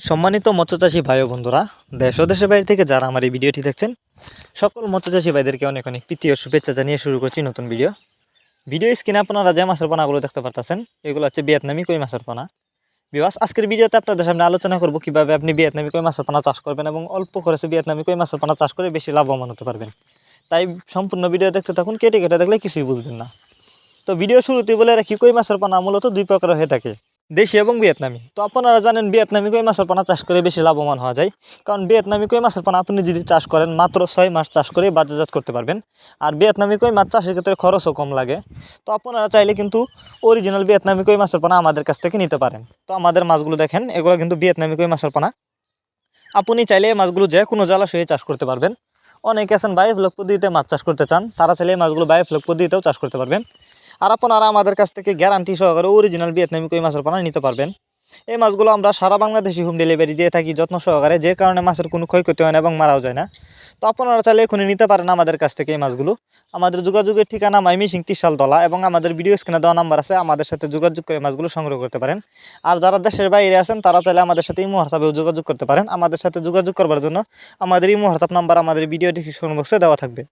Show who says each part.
Speaker 1: সম্মানিত মৎস্যচাষী ভাই ও বন্ধুরা, দেশ ও দেশের বাইরে থেকে যারা আমার এই ভিডিওটি দেখছেন, সকল মৎস্যচাষী ভাইদেরকে অনেক অনেক প্রীতি ও শুভেচ্ছা জানিয়ে শুরু করছি নতুন ভিডিও স্ক্রিনে আপনারা যে মাছের পোনাগুলো দেখতে পারতেছেন, এগুলো হচ্ছে ভিয়েতনামি কই মাছের পোনা। বিবাস আজকের ভিডিওতে আপনাদের সামনে আলোচনা করব কিভাবে আপনি ভিয়েতনামি কই মাছের পোনা চাষ করবেন এবং অল্প খরচে ভিয়েতনামি কই মাছের পোনা চাষ করে বেশি লাভবান হতে পারবেন। তাই সম্পূর্ণ ভিডিও দেখতে থাকুন, কেটে কেটে দেখলে কিছুই বুঝবেন না। তো ভিডিও শুরুতে বলে রাখি, কই মাছের পোনা মূলত দুই প্রকার হয়ে থাকে, দেশি এবং ভিয়েতনামি। তো আপনারা জানেন ভিয়েতনামি কই মাছের পোনা চাষ করে বেশি লাভবান হওয়া যায়, কারণ ভিয়েতনামি কই মাছের পোনা আপনি যদি চাষ করেন মাত্র 6 মাস চাষ করে বাজারজাত করতে পারবেন। আর ভিয়েতনামি কই মাছ চাষের ক্ষেত্রে খরচও কম লাগে। তো আপনারা চাইলে কিন্তু অরিজিনাল ভিয়েতনামি কই মাছের পোনা আমাদের কাছ থেকে নিতে পারেন। তো আমাদের মাছগুলো দেখেন, এগুলো কিন্তু ভিয়েতনামি কই মাছের পোনা। আপনি চাইলে এই মাছগুলো যে কোনো জলাশয়ে চাষ করতে পারবেন। অনেকে আছেন বায়োফ্লক পদ্ধতিতে মাছ চাষ করতে চান, তারা চাইলে এই মাছগুলো বায়োফ্লক পদ্ধতিতেও চাষ করতে পারবেন। আর আপনারা আমাদের কাছ থেকে গ্যারান্টি সহকারে অরিজিনাল ভিয়েতনামি কই মাছের পোনা নিতে পারবেন। এই মাছগুলো আমরা সারা বাংলাদেশে হোম ডেলিভারি দিয়ে থাকি যত্ন সহকারে, যে কারণে মাছের কোনো ক্ষয়ক্ষতি হয় না এবং মারাও যায় না। তো আপনারা চাইলে এখনই নিতে পারেন আমাদের কাছ থেকে এই মাছগুলো। আমাদের যোগাযোগের ঠিকানা মাইমিসিং ত্রিশালতলা, এবং আমাদের ভিডিও স্ক্রিনে দেওয়া নাম্বার আছে, আমাদের সাথে যোগাযোগ করে মাছগুলো সংগ্রহ করতে পারেন। আর যারা দেশের বাইরে আছেন তারা চাইলে আমাদের সাথে ইমো হোয়াটসঅ্যাপেও যোগাযোগ করতে পারেন। আমাদের সাথে যোগাযোগ করবার জন্য আমাদের ইমো হোয়াটসঅ্যাপ নাম্বার আমাদের ভিডিও ডিসক্রিপশন বক্সে দেওয়া থাকবে।